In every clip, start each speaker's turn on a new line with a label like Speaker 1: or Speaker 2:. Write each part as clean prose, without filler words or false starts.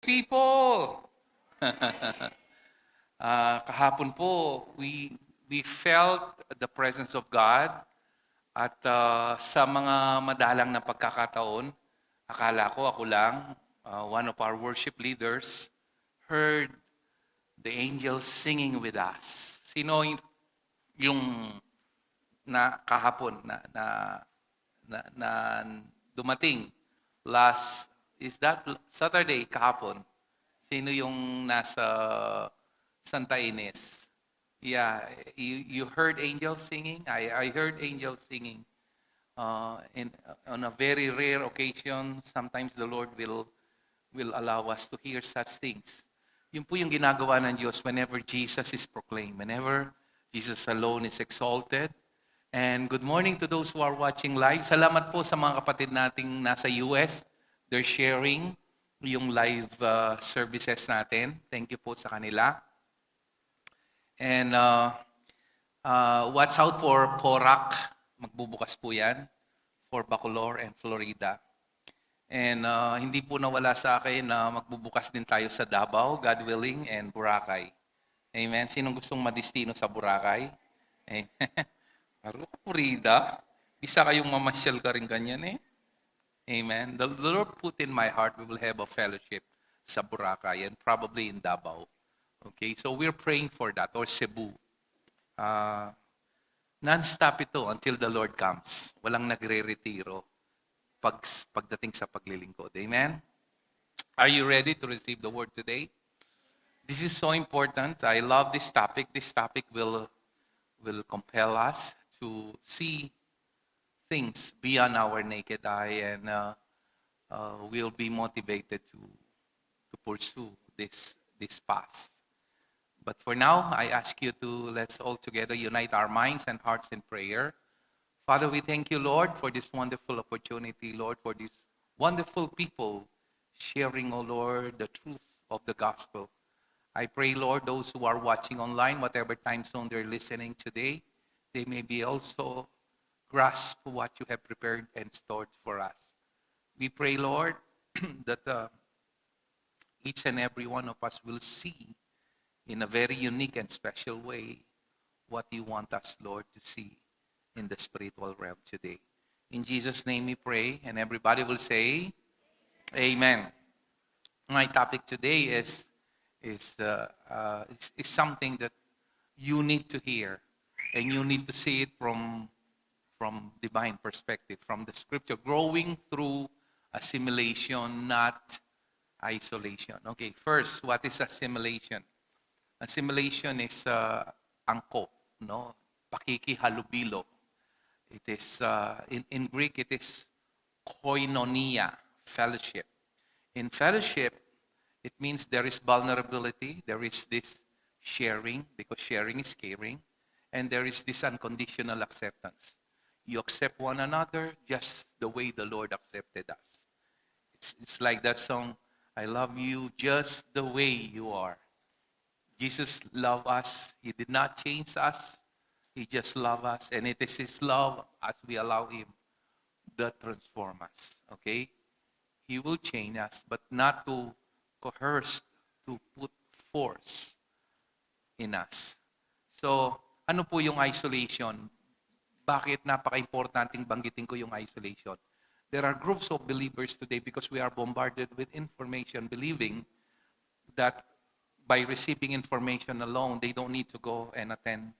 Speaker 1: People! Kahapon po, we felt the presence of God at sa mga madalang na pagkakataon, akala ko ako lang, one of our worship leaders heard the angels singing with us. Sino yung na kahapon na dumating last, is that Saturday kahapon? Sino yung nasa Santa Ines? Yeah, you heard angels singing? I heard angels singing. On a very rare occasion, sometimes the Lord will allow us to hear such things. Yun po yung ginagawa ng Diyos whenever Jesus is proclaimed, whenever Jesus alone is exalted. And good morning to those who are watching live. Salamat po sa mga kapatid nating nasa US. They're sharing yung live services natin. Thank you po sa kanila. And watch out for Porac. Magbubukas po yan for Bacolor and Florida. And hindi po nawala sa akin na magbubukas din tayo sa Davao, God willing, and Boracay. Amen. Sinong gustong madistino sa Boracay? Amen. Florida. Bisa kayong mamasyal ka rin ganyan eh. Amen. The Lord put in my heart we will have a fellowship sa Boracay and probably in Davao. Okay, so we're praying for that, or Cebu. Non-stop ito until the Lord comes. Walang nagre-retiro pagdating sa paglilingkod. Amen? Are you ready to receive the word today? This is so important. I love this topic. This topic will compel us to see things beyond our naked eye, and we'll be motivated to pursue this path. But for now, I ask you to let's all together unite our minds and hearts in prayer. Father, we thank you, Lord, for this wonderful opportunity, Lord, for these wonderful people sharing, oh Lord, the truth of the gospel. I pray, Lord, those who are watching online, whatever time zone they're listening today, they may be also grasp what you have prepared and stored for us. We pray, Lord, that each and every one of us will see in a very unique and special way what you want us, Lord, to see in the spiritual realm today. In Jesus' name we pray, and everybody will say, Amen. My topic today is something that you need to hear, and you need to see it from divine perspective, from the scripture, growing through assimilation, not isolation. Okay, first, what is assimilation? Assimilation is angkop, no? Pakikihalubilo. It is, in Greek, it is koinonia, fellowship. In fellowship, it means there is vulnerability, there is this sharing, because sharing is caring, and there is this unconditional acceptance. You accept one another just the way the Lord accepted us. It's like that song, I love you just the way you are. Jesus loved us. He did not change us. He just loved us. And it is His love as we allow Him that transform us. Okay? He will change us, but not to coerce, to put force in us. So, ano po yung isolation? Bakit napaka-importanting banggitin ko yung isolation? There are groups of believers today because we are bombarded with information, believing that by receiving information alone, they don't need to go and attend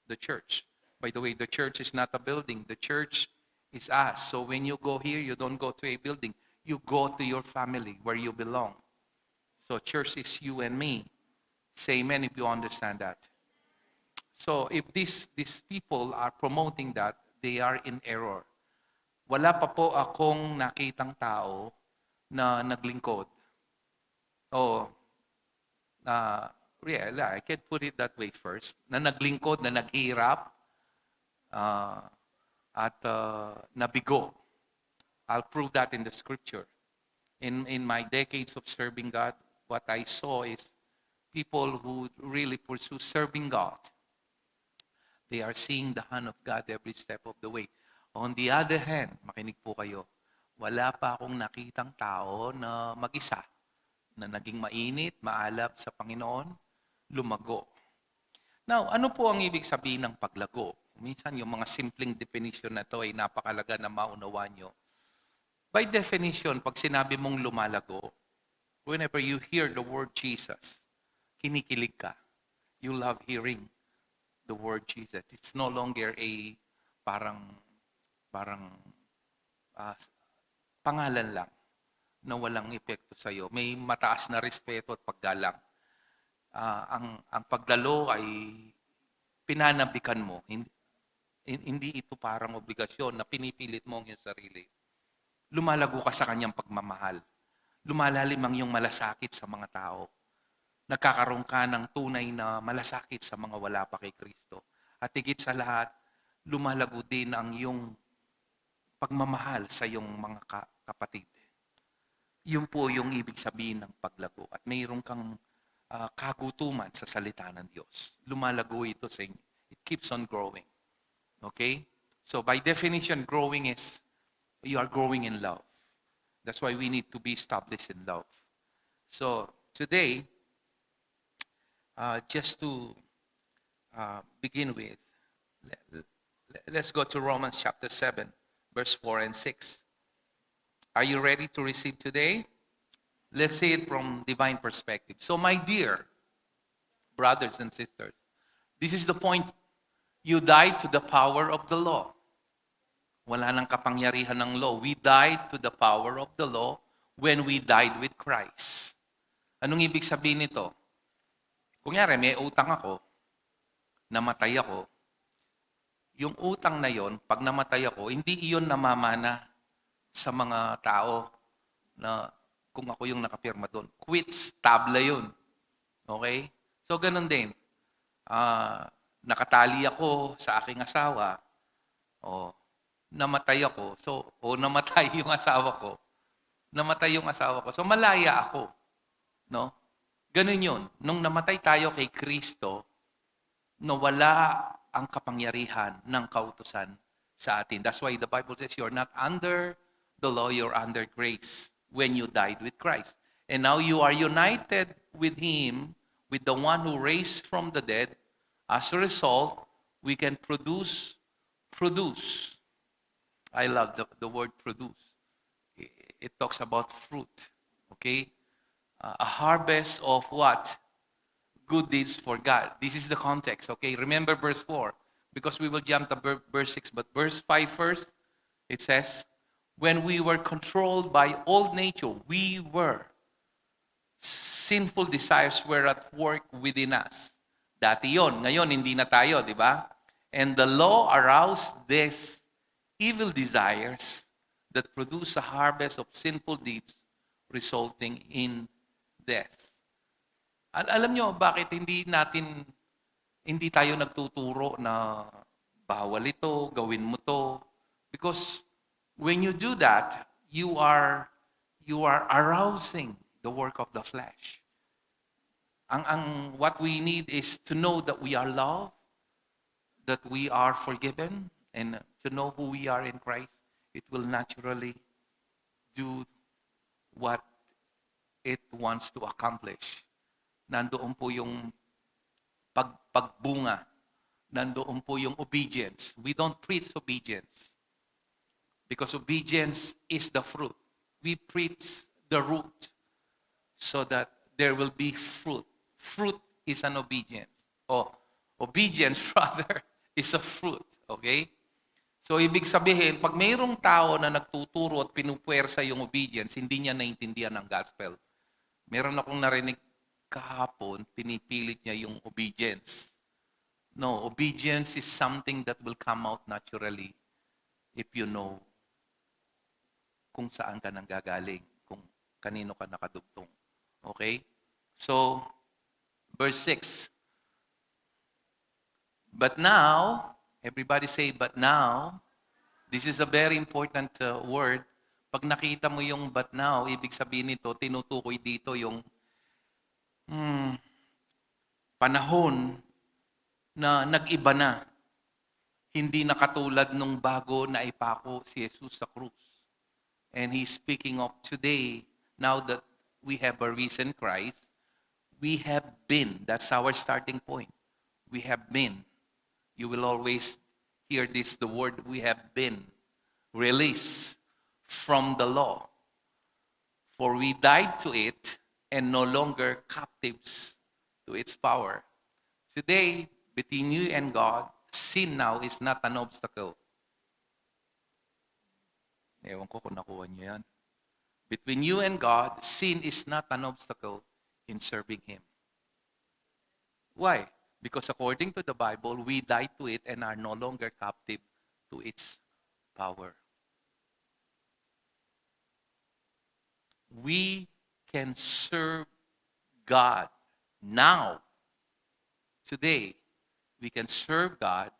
Speaker 1: the church. By the way, the church is not a building. The church is us. So when you go here, you don't go to a building. You go to your family where you belong. So church is you and me. Say amen if you understand that. So if these people are promoting that, they are in error. Wala pa po akong nakitang tao na naglingkod. O really, I can put it that way first, na naglingkod, na naghirap, at nabigo. I'll prove that in the scripture. In my decades of serving God, what I saw is people who really pursue serving God. They are seeing the hand of God every step of the way. On the other hand, makinig po kayo, wala pa akong nakitang tao na mag-isa na naging mainit, maalab sa Panginoon, lumago. Now, ano po ang ibig sabihin ng paglago? Minsan yung mga simpleng definition na to ay napakalaga na maunawaan nyo. By definition, pag sinabi mong lumalago, whenever you hear the word Jesus, kinikilig ka. You love hearing the word Jesus. It's no longer a parang pangalan lang na walang epekto sa iyo. May mataas na respeto at paggalang. Ang pagdalo ay pinanabikan mo. Hindi ito parang obligasyon na pinipilit mo ang iyong sarili. Lumalago ka sa kanyang pagmamahal. Lumalalim ang iyong malasakit sa mga tao. Nagkakaroon ka ng tunay na malasakit sa mga wala pa kay Kristo. At higit sa lahat, lumalago din ang iyong pagmamahal sa iyong mga kapatid. Yun po yung ibig sabihin ng paglago. At mayroon kang kagutuman sa salita ng Diyos. Lumalago ito sa inyo. It keeps on growing. Okay? So by definition, growing is you are growing in love. That's why we need to be established in love. So today, just to begin with, let's go to Romans chapter 7, verse 4 and 6. Are you ready to receive today? Let's see it from divine perspective. So my dear brothers and sisters, this is the point. You died to the power of the law. Wala nang kapangyarihan ng law. We died to the power of the law when we died with Christ. Anong ibig sabihin nito? Kunyari, may utang ako, namatay ako. Yung utang na yon, pag namatay ako, hindi iyon namamana sa mga tao na kung ako yung nakapirma doon. Quits, tabla yun. Okay? So, ganun din. Nakatali ako sa aking asawa, namatay ako. So, namatay yung asawa ko. Namatay yung asawa ko. So, malaya ako. No? Ganun yun. Nung namatay tayo kay Kristo, wala ang kapangyarihan ng kautusan sa atin. That's why the Bible says you're not under the law, you're under grace when you died with Christ. And now you are united with Him, with the one who raised from the dead. As a result, we can produce. I love the word produce. It talks about fruit. Okay? A harvest of what? Good deeds for God. This is the context. Okay? Remember verse 4. Because we will jump to verse 6. But verse 5 first, it says, when we were controlled by old nature, sinful desires were at work within us. Dati yon, ngayon hindi na tayo, di ba? And the law aroused these evil desires that produce a harvest of sinful deeds resulting in death. Alam nyo bakit hindi tayo nagtuturo na bawal ito, gawin mo to? Because when you do that, you are arousing the work of the flesh. What we need is to know that we are loved, that we are forgiven, and to know who we are in Christ. It will naturally do what it wants to accomplish. Nandoon po yung pagbunga. Nandoon po yung obedience. We don't preach obedience because obedience is the fruit. We preach the root so that there will be fruit. Fruit is an obedience. Obedience rather is a fruit. Okay? So, ibig sabihin, pag mayroong tao na nagtuturo at pinupuwersa yung obedience, hindi niya naintindihan ang gospel. Meron akong narinig kahapon, pinipilit niya yung obedience. No, obedience is something that will come out naturally if you know kung saan ka nanggagaling, kung kanino ka nakadugtong. Okay? So, verse 6. But now, everybody say, but now, this is a very important word. Pag nakita mo yung but now, ibig sabihin nito, tinutukoy dito yung panahon na nag-iba na. Hindi na katulad nung bago na ipako si Jesus sa krus. And He's speaking of today, now that we have a risen Christ. We have been. That's our starting point. We have been. You will always hear this, the word we have been released from the law. For we died to it and no longer captives to its power. Today, between you and God, sin now is not an obstacle. Ewan ko kung nakuha niyo yan. Between you and God, sin is not an obstacle in serving Him. Why? Because according to the Bible, we died to it and are no longer captive to its power. We can serve God now. Today, we can serve God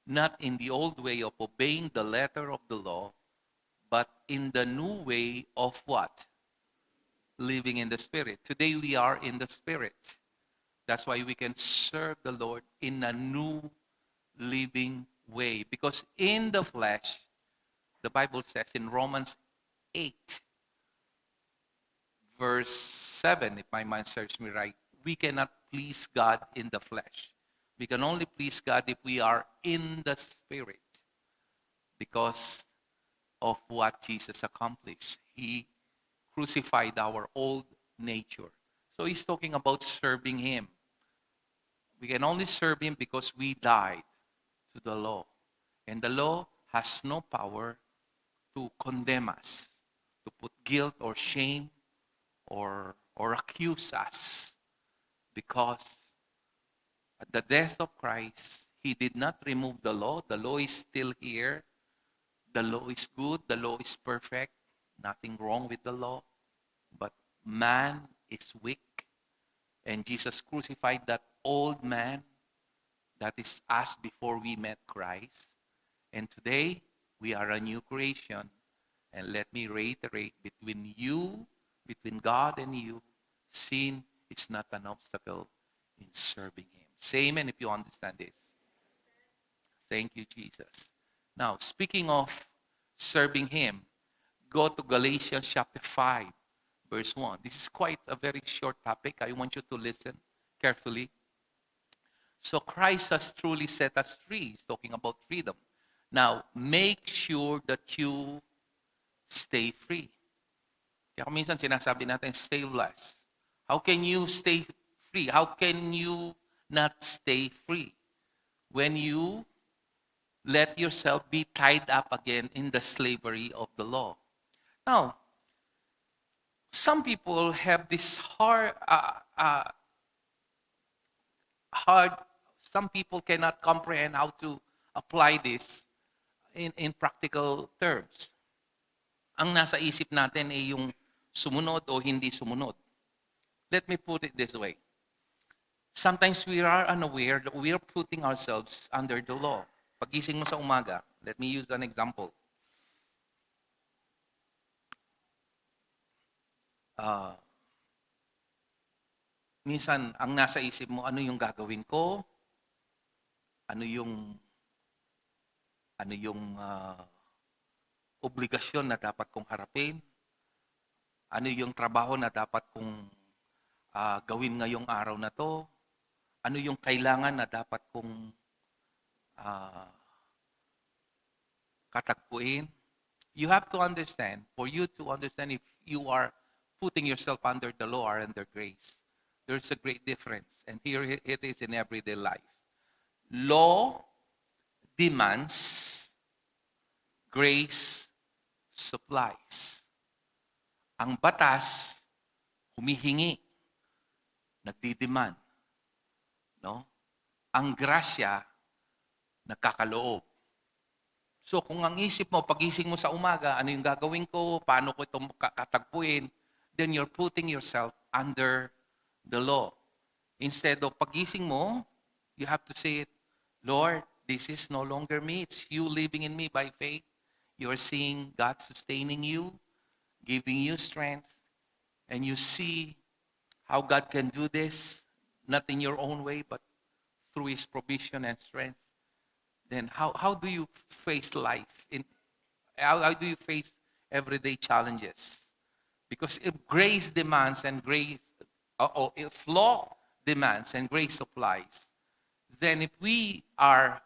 Speaker 1: not in the old way of obeying the letter of the law, but in the new way of what? Living in the Spirit. Today, we are in the Spirit. That's why we can serve the Lord in a new living way. Because in the flesh, the Bible says in Romans 8, verse 7, if my mind serves me right, we cannot please God in the flesh. We can only please God if we are in the Spirit because of what Jesus accomplished. He crucified our old nature. So he's talking about serving Him. We can only serve Him because we died to the law. And the law has no power to condemn us, to put guilt or shame or accuse us. Because at the death of Christ, He did not remove the law. The law is still here. The law is good. The law is perfect. Nothing wrong with the law. But man is weak. And Jesus crucified that old man. That is us before we met Christ. And today, we are a new creation. And let me reiterate, between God and you, sin is not an obstacle in serving Him. Say amen if you understand this. Thank you, Jesus. Now, speaking of serving Him, go to Galatians chapter 5, verse 1. This is quite a very short topic. I want you to listen carefully. So Christ has truly set us free. He's talking about freedom. Now, make sure that you stay free. Kaya kung minsan sinasabi natin, stay blessed. How can you stay free? How can you not stay free? When you let yourself be tied up again in the slavery of the law. Now, some people have this hard, some people cannot comprehend how to apply this in practical terms. Ang nasa isip natin ay yung sumunod o hindi sumunod. Let me put it this way. Sometimes we are unaware that we are putting ourselves under the law. Pagising mo sa umaga, let me use an example. Minsan, ang nasa isip mo, ano yung gagawin ko? Ano yung obligasyon na dapat kong harapin? Ano yung trabaho na dapat kong gawin ngayong araw na to? Ano yung kailangan na dapat kong katagpuin? You have to understand, for you to understand if you are putting yourself under the law or under grace, there's a great difference. And here it is in everyday life. Law demands, grace supplies. Ang batas, humihingi, nagdidemand. No? Ang grasya, nagkakaloob. So kung ang isip mo, pagising mo sa umaga, ano yung gagawin ko, paano ko ito katagpuin, then you're putting yourself under the law. Instead of pagising mo, you have to say it, Lord, this is no longer me. It's you living in me by faith. You're seeing God sustaining you, giving you strength, and you see how God can do this, not in your own way, but through His provision and strength. Then how do you face life? How do you face everyday challenges? Because if grace demands and if law demands and grace supplies, then if we are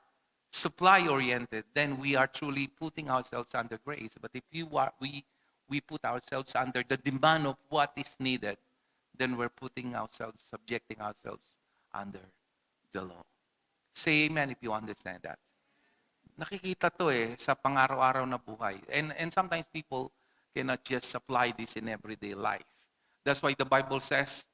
Speaker 1: supply oriented, then we are truly putting ourselves under grace. But if we put ourselves under the demand of what is needed, then we're subjecting ourselves under the law. Say amen if you understand that. Nakikita to sa pang-araw-araw na buhay. And sometimes people cannot just apply this in everyday life. That's why the Bible says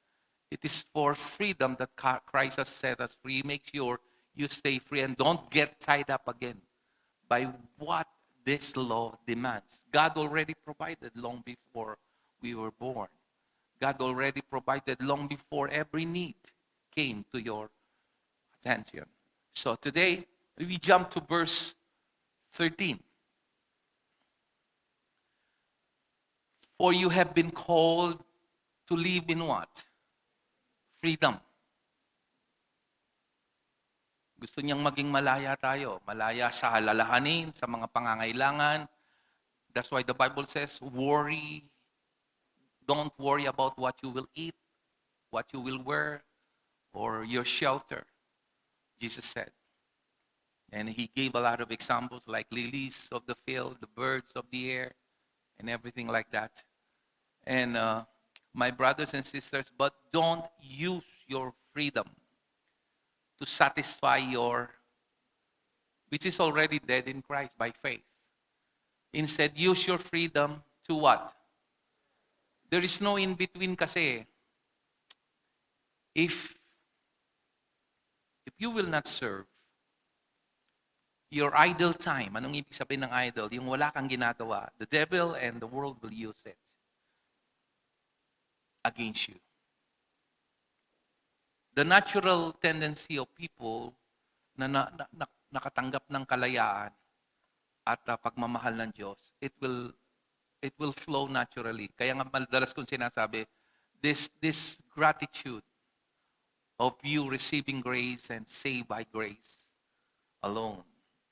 Speaker 1: it is for freedom that Christ has set us free. Make sure you stay free and don't get tied up again by what this law demands. God already provided long before we were born. God already provided long before every need came to your attention. So today, we jump to verse 13. For you have been called to live in what? Freedom. Gusto niyang maging malaya tayo. Malaya sa halalahanin, sa mga pangangailangan. That's why the Bible says, don't worry about what you will eat, what you will wear, or your shelter, Jesus said. And he gave a lot of examples like lilies of the field, the birds of the air, and everything like that. And my brothers and sisters, but don't use your freedom to satisfy which is already dead in Christ by faith. Instead, use your freedom to what? There is no in-between kasi. If you will not serve, your idle time, anong ibig sabihin ng idle? Yung wala kang ginagawa, the devil and the world will use it against you. The natural tendency of people na nakatanggap ng kalayaan at pagmamahal ng Diyos, it will flow naturally. Kaya nga madalas kong sinasabi, this gratitude of you receiving grace and saved by grace alone,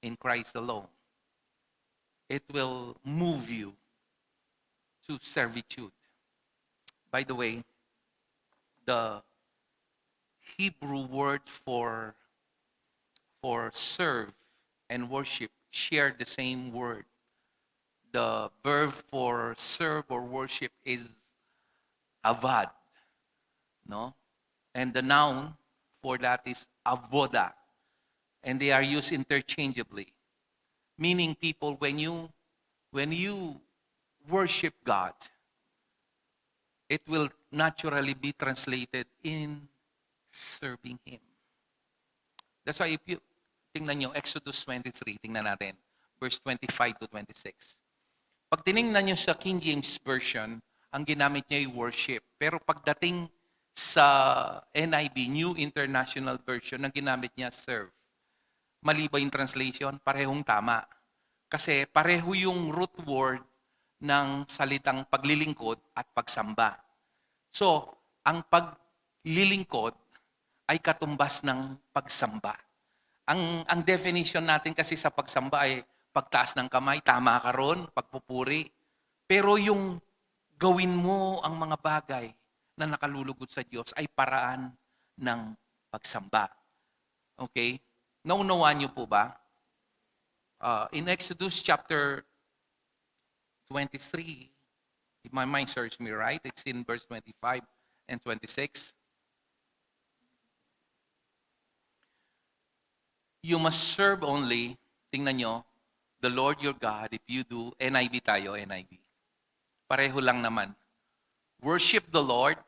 Speaker 1: in Christ alone, it will move you to servitude. By the way, the Hebrew word for serve and worship share the same word. The verb for serve or worship is avad, no? And the noun for that is avoda. And they are used interchangeably. Meaning, people, when you worship God, it will naturally be translated in serving Him. That's why if you tingnan nyo, Exodus 23, tingnan natin, verse 25 to 26. Pag tinignan nyo sa King James Version, ang ginamit niya ay worship. Pero pagdating sa NIV, New International Version, ang ginamit niya serve. Mali ba yung translation? Parehong tama. Kasi pareho yung root word ng salitang paglilingkod at pagsamba. So, ang paglilingkod ay katumbas ng pagsamba. Ang definition natin kasi sa pagsamba ay pagtaas ng kamay, tama ka ron, pagpupuri. Pero yung gawin mo ang mga bagay na nakalulugod sa Diyos ay paraan ng pagsamba. Okay? Naunawaan niyo po ba? In Exodus chapter 23, if my mind serves me right, it's in verse 25 and 26. You must serve only, tingnan nyo, the Lord your God. If you do, NIV tayo, NIV. Pareho lang naman. Worship the Lord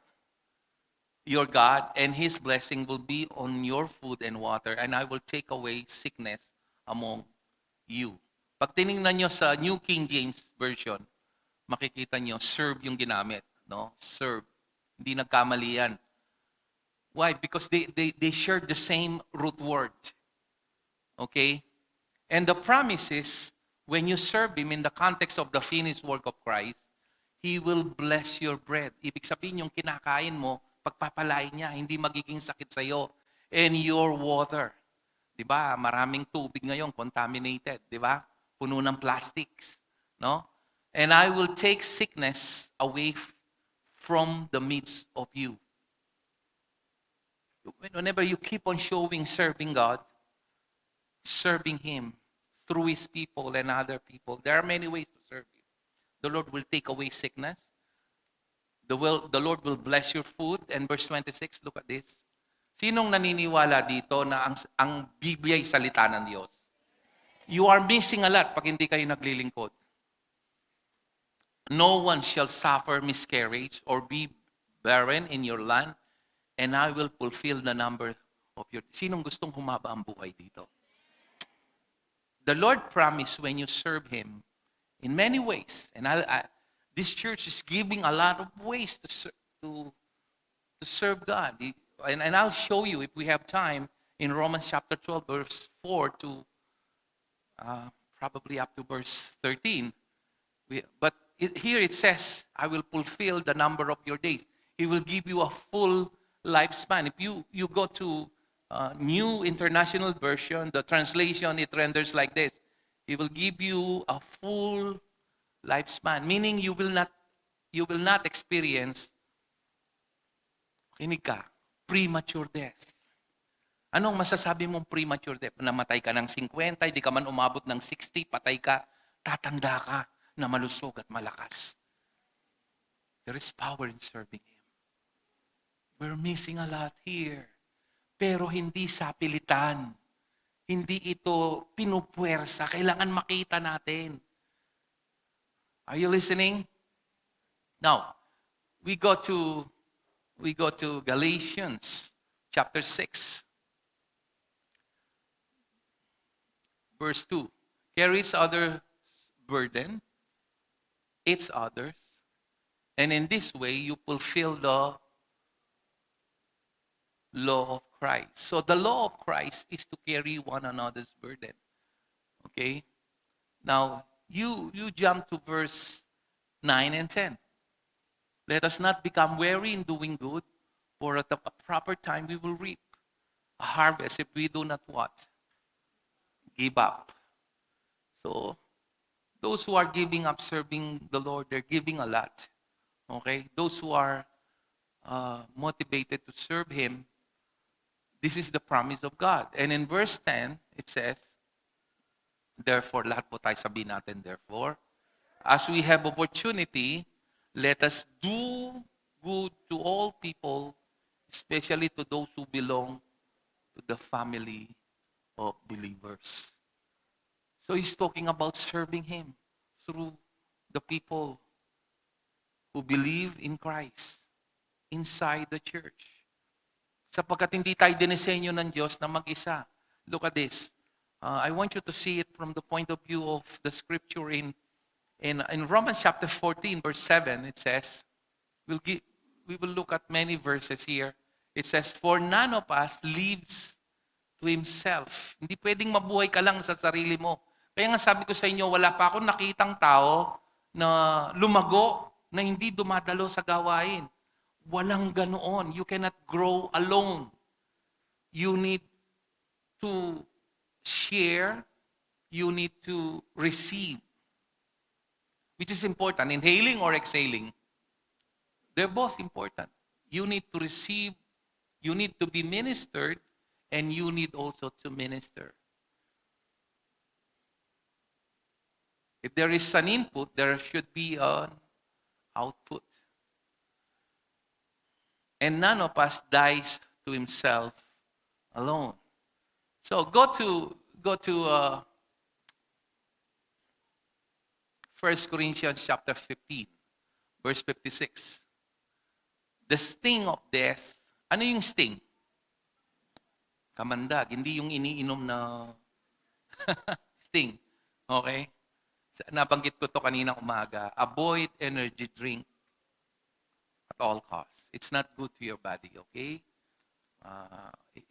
Speaker 1: your God, and His blessing will be on your food and water, and I will take away sickness among you. Pag tinignan nyo sa New King James Version, makikita nyo, serve yung ginamit. No? Serve. Hindi nagkamali yan. Why? Because they share the same root word. Okay? And the promise is, when you serve Him in the context of the finished work of Christ, He will bless your bread. Ibig sabihin, yung kinakain mo, pagpapalain niya, hindi magiging sakit sa'yo. And your water. Diba? Maraming tubig ngayon, contaminated. Diba? Puno ng plastics. No? And I will take sickness away from the midst of you. Whenever you keep on showing serving God, serving Him through His people and other people, there are many ways to serve Him. The Lord will take away sickness. The Lord will bless your food. And verse 26, look at this. Sinong naniniwala dito na ang Biblia ay salita ng Diyos? You are missing a lot pag hindi kayo naglilingkod. No one shall suffer miscarriage or be barren in your land, and I will fulfill the number of your... Sinong gustong humaba ang buhay dito? The Lord promised when you serve Him in many ways. And this church is giving a lot of ways to serve God. And I'll show you, if we have time, in Romans chapter 12, verse 4 to probably up to verse 13. But here it says, I will fulfill the number of your days. He will give you a full lifespan. If you go to New International Version, the translation, it renders like this. He will give you a full lifespan, meaning you will not experience, kinig ka, premature death. Anong masasabi mong premature death? Namatay ka ng 50, hindi ka man umabot ng 60, patay ka, tatanda ka na malusog at malakas. There is power in serving Him. We're missing a lot here. Pero hindi sa pilitan. Hindi ito pinupuwersa. Kailangan makita natin. Are you listening? Now, we go to Galatians chapter 6. Verse 2. Carries others' burden, it's others, and in this way you fulfill the law of Christ. So the law of Christ is to carry one another's burden. Okay? Now, you jump to verse 9 and 10. Let us not become weary in doing good, for at the proper time we will reap a harvest if we do not what? Give up. So, those who are giving up serving the Lord, they're giving a lot. Okay? Those who are motivated to serve Him, this is the promise of God. And in verse 10, it says, therefore, lahat po tayo sabihin natin, therefore, as we have opportunity, let us do good to all people, especially to those who belong to the family of believers. So he's talking about serving Him through the people who believe in Christ inside the church. Sapagkat hindi tayo dinisenyo ng Diyos na mag-isa. Look at this. I want you to see it from the point of view of the scripture in Romans chapter 14, verse 7. It says, we will look at many verses here. It says, for none of us lives to himself. Hindi pwedeng mabuhay ka lang sa sarili mo. Kaya nga sabi ko sa inyo, wala pa akong nakitang tao na lumago na hindi dumadalo sa gawain. Walang ganoon. You cannot grow alone. You need to share. You need to receive. Which is important. Inhaling or exhaling, they're both important. You need to receive, you need to be ministered, and you need also to minister. If there is an input, there should be an output. And none of us dies to himself alone. So go to 1 Corinthians chapter 15, verse 56. The sting of death. Ano yung sting? Kamandag. Hindi yung iniinom na sting. Okay? Nabanggit ko to kaninang umaga. Avoid energy drink at all costs. It's not good to your body, okay?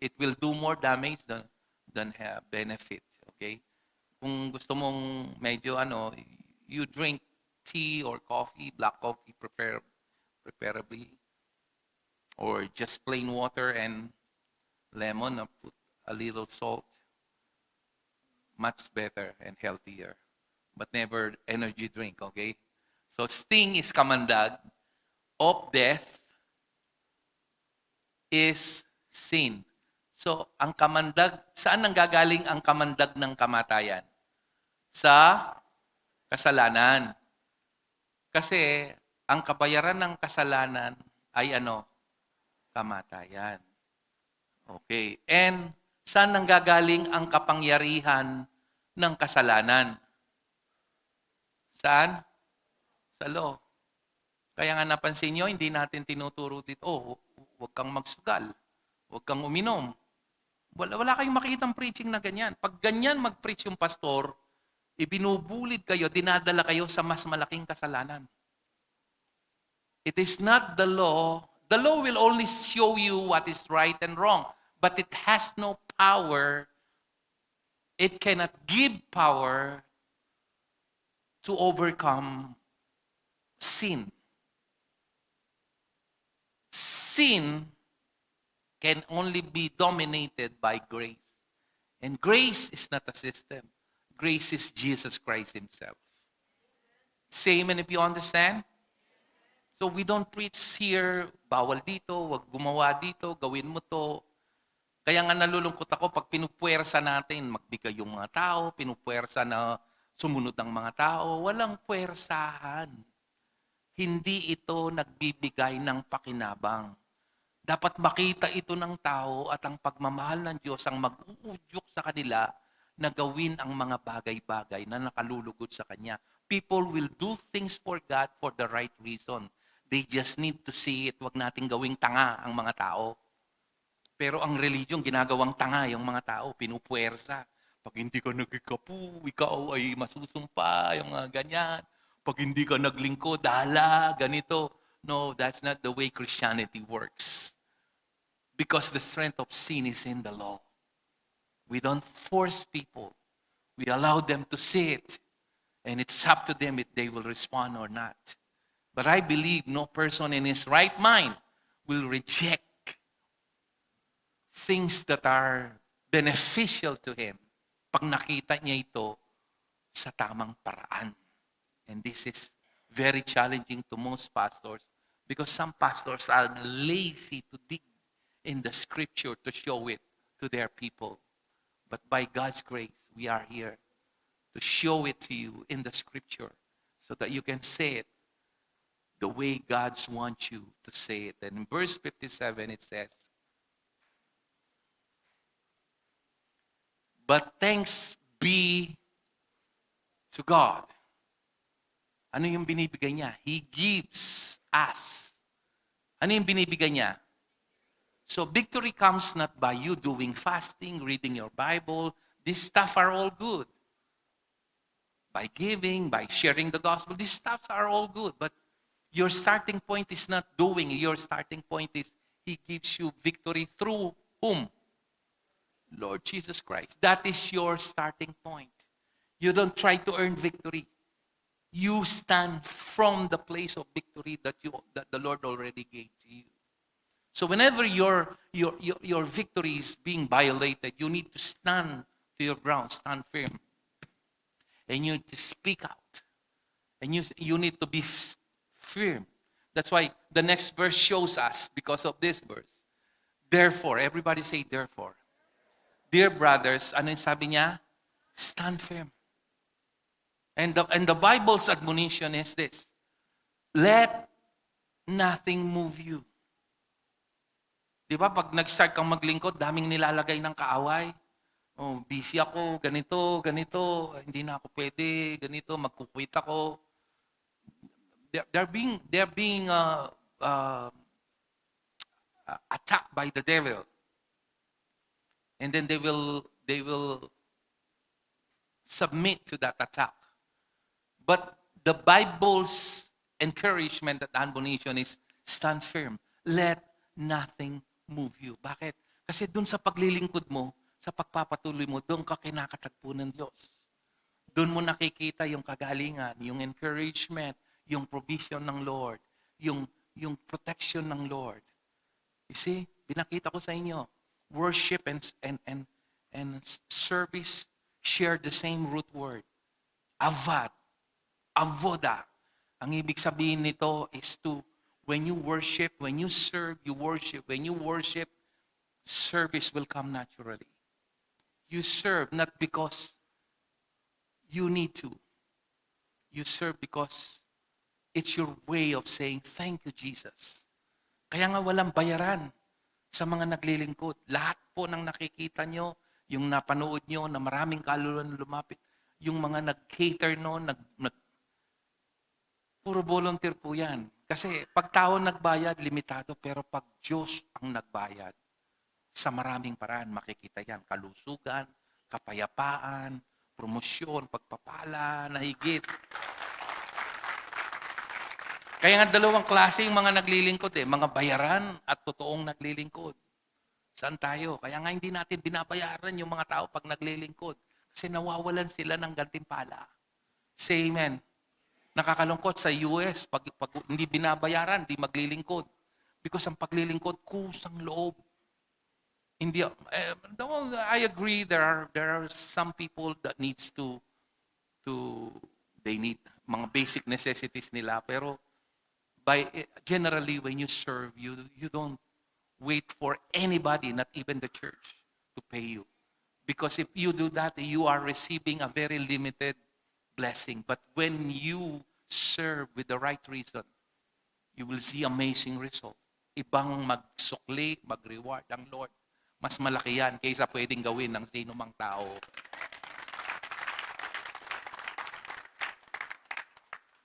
Speaker 1: It will do more damage than have benefit, okay? Kung gusto mong medyo you drink tea or coffee, black coffee preferably, or just plain water and lemon, or put a little salt, much better and healthier. But never energy drink, okay? So sting is kamandag. of death is sin. So, ang kamandag, saan nanggagaling ang kamandag ng kamatayan? Sa kasalanan. Kasi, ang kabayaran ng kasalanan ay ano? Kamatayan. Okay. And, saan nanggagaling ang kapangyarihan ng kasalanan? Saan? Sa law. Kaya nga napansin nyo, hindi natin tinuturo dito, huwag kang magsugal, huwag kang uminom. Wala kayong makitang preaching na ganyan. Pag ganyan mag-preach yung pastor, ibinubulid kayo, dinadala kayo sa mas malaking kasalanan. It is not the law. The law will only show you what is right and wrong, but it has no power. It cannot give power to overcome sin. Sin can only be dominated by grace. And grace is not a system. Grace is Jesus Christ Himself. Say amen if you understand. So we don't preach here, bawal dito, wag gumawa dito, gawin mo to. Kaya nga nalulungkot ako pag pinupuwersa natin, magbigay yung mga tao, pinupuwersa na sumunod ang mga tao. Walang puwersahan. Hindi ito nagbibigay ng pakinabang. Dapat makita ito ng tao at ang pagmamahal ng Diyos ang mag-uudyok sa kanila na gawin ang mga bagay-bagay na nakalulugod sa Kanya. People will do things for God for the right reason. They just need to see it. Huwag nating gawing tanga ang mga tao. Pero ang religion, ginagawang tanga yung mga tao, pinupuwersa. Pag hindi ka nagkikapu, ikaw ay masusumpa, yung mga ganyan. Pag hindi ka naglingkod, dala, ganito. No, that's not the way Christianity works. Because the strength of sin is in the law. We don't force people. We allow them to see it. And it's up to them if they will respond or not. But I believe no person in his right mind will reject things that are beneficial to him pag nakita niya ito sa tamang paraan. And this is very challenging to most pastors because some pastors are lazy to dig in the scripture to show it to their people. But by God's grace, we are here to show it to you in the scripture so that you can say it the way God wants you to say it. And in verse 57, it says, "But thanks be to God." Ano yung binibigay niya? He gives us. Ano yung binibigay niya? So victory comes not by you doing fasting, reading your Bible. These stuff are all good. By giving, by sharing the gospel, these stuffs are all good. But your starting point is not doing. Your starting point is He gives you victory through whom? Lord Jesus Christ. That is your starting point. You don't try to earn victory. You stand from the place of victory that the Lord already gave to you. So whenever your victory is being violated, you need to stand to your ground, stand firm. And you need to speak out. And you need to be firm. That's why the next verse shows us, because of this verse. Therefore, everybody say therefore. Dear brothers, ano yung sabi niya? Stand firm. And the Bible's admonition is this. Let nothing move you. Di ba, pag nag-start kang maglingkod, daming nilalagay ng kaaway. Oh, busy ako, ganito, hindi na ako pwede, ganito, magkukwit ako. They're being attacked by the devil. And then they will submit to that attack. But the Bible's encouragement at admonition is stand firm. Let nothing move you. Bakit? Kasi dun sa paglilingkod mo, sa pagpapatuloy mo, doon ka kinakatagpo ng Diyos. Doon mo nakikita yung kagalingan, yung encouragement, yung provision ng Lord, yung protection ng Lord. You see, pinakita ko sa inyo, worship and service share the same root word. Avad, avoda. Ang ibig sabihin nito is to When you worship, when you serve, you worship. When you worship, service will come naturally. You serve not because you need to. You serve because it's your way of saying, thank you, Jesus. Kaya nga walang bayaran sa mga naglilingkod. Lahat po ng nakikita nyo, yung napanood nyo na maraming kaluluwa na lumapit, yung mga nag-cater no, puro volunteer po yan. Kasi pag tao nagbayad, limitado. Pero pag Diyos ang nagbayad, sa maraming paraan makikita yan. Kalusugan, kapayapaan, promosyon, pagpapala, na higit. Kaya nga dalawang klase yung mga naglilingkod mga bayaran at totoong naglilingkod. Saan tayo? Kaya nga hindi natin binabayaran yung mga tao pag naglilingkod. Kasi nawawalan sila ng gantimpala. Say amen. Nakakalungkot sa US, pag hindi binabayaran, hindi maglilingkod. Because ang paglilingkod, kusang loob. Hindi, I agree there are some people that needs to they need mga basic necessities nila, pero generally when you serve, you don't wait for anybody, not even the church, to pay you. Because if you do that, you are receiving a very limited blessing. But when you serve with the right reason, you will see amazing results. Ibang magsukli, mag-reward ang Lord. Mas malaki yan kaysa pwedeng gawin ng sino mang tao.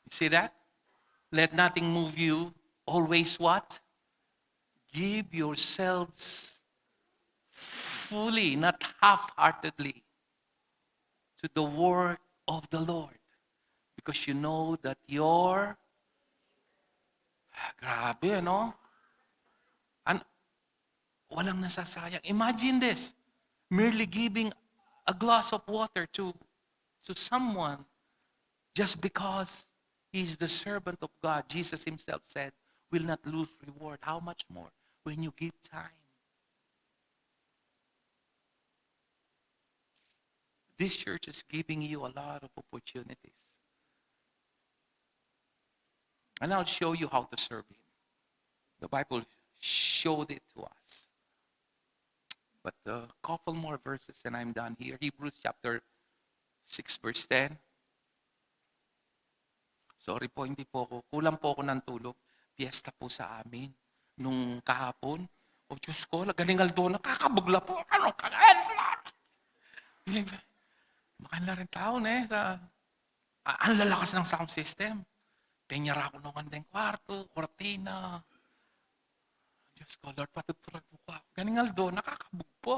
Speaker 1: You see that? Let nothing move you. Always what? Give yourselves fully, not half-heartedly, to the work of the Lord. Because you know that grabe, no? Walang nasasayang. Imagine this. Merely giving a glass of water to someone just because he's the servant of God. Jesus himself said, will not lose reward. How much more when you give time? This church is giving you a lot of opportunities. And I'll show you how to serve him. The Bible showed it to us. But a couple more verses and I'm done here. Hebrews chapter 6 verse 10. Sorry po, hindi po ako. Kulang po ako ng tulog. Fiesta po sa amin. Nung kahapon. O Diyos ko, galing Aldo, nakakabugla po. Anong kagala? Makala rin taon ang lalakas ng sound system. Penyara ako nung andeng kwarto, kortina. Diyos ko, Lord, patutulad mo ko. Galing Aldo, nakakabug po.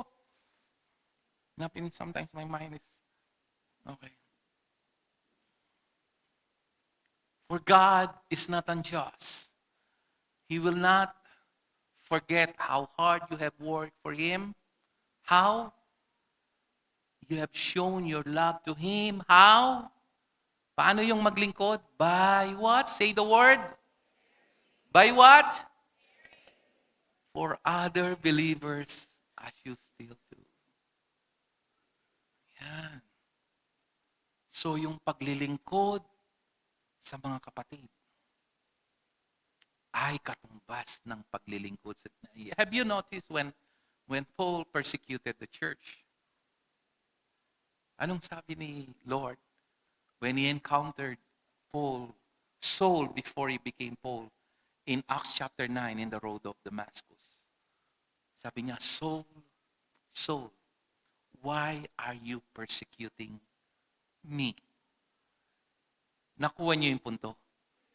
Speaker 1: Sometimes my mind is, okay. For God is not unjust. He will not forget how hard you have worked for Him. How? You have shown your love to Him. How? Paano yung maglingkod? By what? Say the word. By what? For other believers as you still do. Yan. So yung paglilingkod sa mga kapatid ay katumbas ng paglilingkod. Have you noticed when Paul persecuted the church? Anong sabi ni Lord when he encountered Saul before he became Paul in Acts chapter 9 in the road of Damascus? Sabi niya, Saul, Saul, why are you persecuting me? Nakuha niyo yung punto.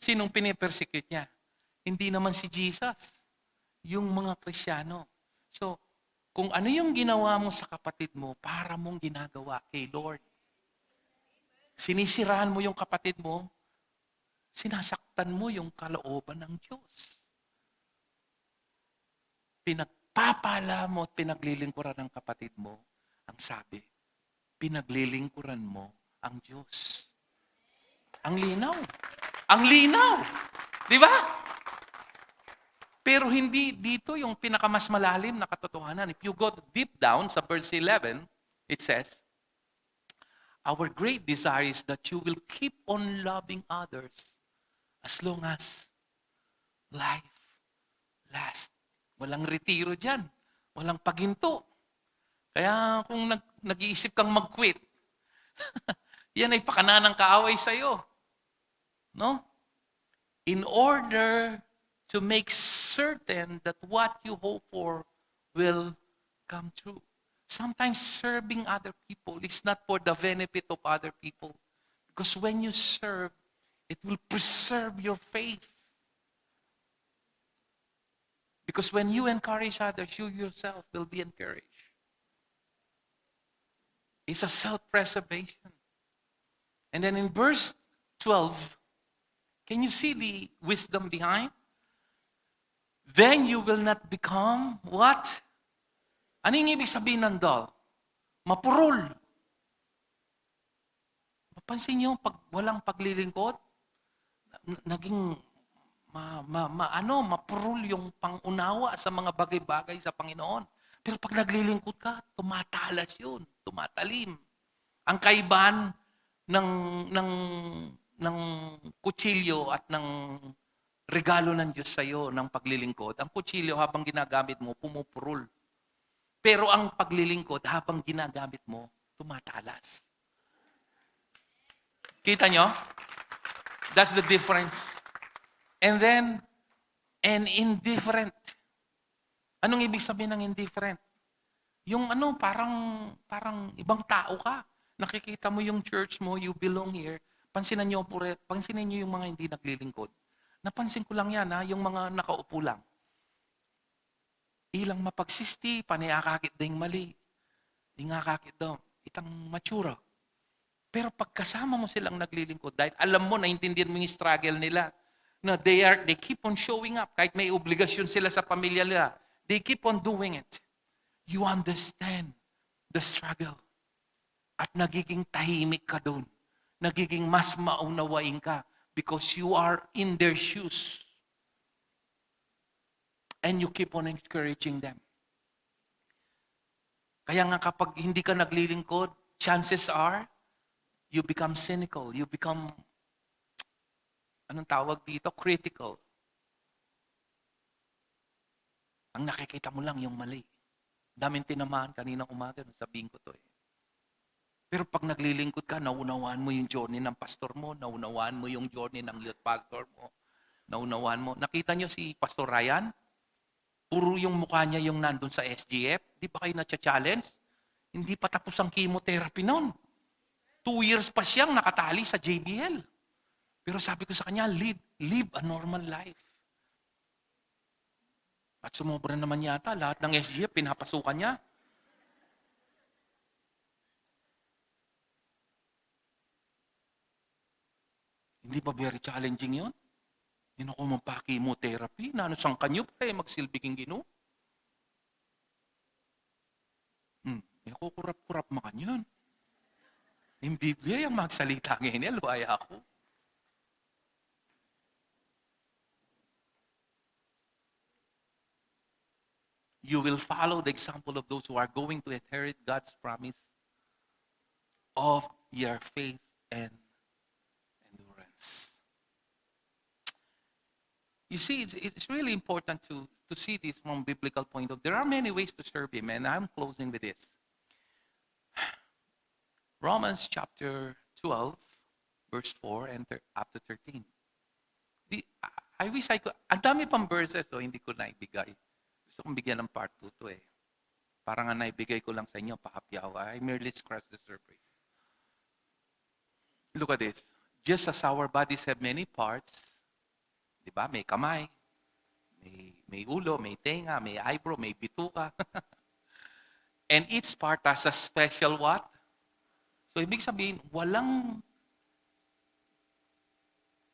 Speaker 1: Sinong pinipersecute niya? Hindi naman si Jesus. Yung mga Kristiyano. So, kung ano yung ginawa mo sa kapatid mo, para mong ginagawa kay Lord. Sinisiraan mo yung kapatid mo, sinasaktan mo yung kalooban ng Diyos. Pinagpapala mo at pinaglilingkuran ng kapatid mo, ang sabi, pinaglilingkuran mo ang Diyos. Ang linaw. Ang linaw. Di ba? Pero hindi dito yung pinakamas malalim na katotohanan. If you go deep down sa verse 11, it says, our great desire is that you will keep on loving others as long as life last. Walang retiro dyan. Walang paginto. Kaya kung nag-iisip kang mag-quit, yan ay pakananang kaaway sa'yo. No? In order to make certain that what you hope for will come true. Sometimes serving other people is not for the benefit of other people. Because when you serve, it will preserve your faith. Because when you encourage others, you yourself will be encouraged. It's a self-preservation. And then in verse 12, can you see the wisdom behind? Then you will not become what? Ano yung ibig sabihin ng dull? Mapurol. Mapansin niyo, pag walang paglilingkod, naging mapurol yung pangunawa sa mga bagay-bagay sa Panginoon. Pero pag naglilingkod ka, tumatalas yun, tumatalim. Ang kaibahan ng kutsilyo at ng regalo ng Diyos sa iyo ng paglilingkod, ang kutsilyo habang ginagamit mo, pumupurol. Pero ang paglilingkod, habang ginagamit mo, tumatalas. Kita nyo? That's the difference. And then, indifferent. Anong ibig sabihin ng indifferent? Yung parang ibang tao ka. Nakikita mo yung church mo, you belong here. Pansinin niyo yung mga hindi naglilingkod. Napansin ko lang yan, yung mga nakaupo lang. Ilang mapagsisti, panayakakit ding mali. Di nga kakit daw, itang matura. Pero pagkasama mo silang naglilingkod, dahil alam mo, naintindihan mo yung struggle nila, na they keep on showing up, kahit may obligasyon sila sa pamilya nila, they keep on doing it. You understand the struggle. At nagiging tahimik ka doon. Nagiging mas maunawain ka because you are in their shoes. And you keep on encouraging them. Kaya nga kapag hindi ka naglilingkod, chances are, you become cynical. You become, anong tawag dito? Critical. Ang nakikita mo lang yung mali. Daming tinamaan kaninang umaga, sabihin ko to eh. Pero pag naglilingkod ka, naunawaan mo yung journey ng pastor mo, naunawaan mo yung journey ng youth pastor mo, naunawaan mo. Nakita nyo si Pastor Ryan? Puro yung mukha niya yung nandun sa SGF. Di ba kayo na-challenge? Hindi pa tapos ang chemotherapy noon. 2 years pa siyang nakatali sa JBL. Pero sabi ko sa kanya, live a normal life. At sumobra naman yata, lahat ng SGF pinapasukan niya. Hindi ba very challenging yun? Hindi ako magpa-chemotherapy. Nanusang kanyo pa magsilbing Ginoo. Kukurap-kurap mo kanyon. Yung Biblia, yung magsalita ngayon, luwaya ako. You will follow the example of those who are going to inherit God's promise of your faith and endurance. You see, it's really important to see this from a biblical point of view. There are many ways to serve Him, and I'm closing with this. Romans chapter 12, verse 4 and up to 13. I wish I could, ang dami pang verses, so hindi ko naibigay. Gusto kong bigyan ng part 2 to eh. Parang nga naibigay ko lang sa inyo, pakapyaw. I merely scratched the surface. Look at this. Just as our bodies have many parts, di ba? May kamay, may ulo, may tenga, may eyebrow, may bituka. And each part has a special what? So, ibig sabihin, walang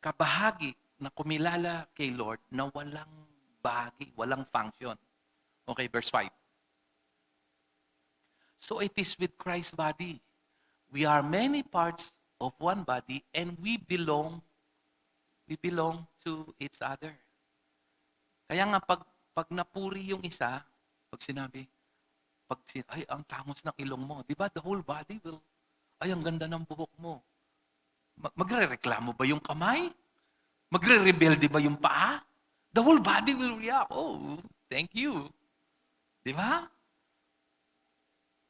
Speaker 1: kabahagi na kumilala kay Lord na walang bahagi, walang function. Okay, verse 5. So, it is with Christ's body. We are many parts of one body and we belong to each other. Kaya nga, pag napuri yung isa, pag sinabi, ay, ang tangos ng ilong mo, di ba, the whole body will, ay, ang ganda ng buhok mo. Magre-reklamo ba yung kamay? Magre-rebelde ba yung paa? The whole body will react. Oh, thank you. Di ba?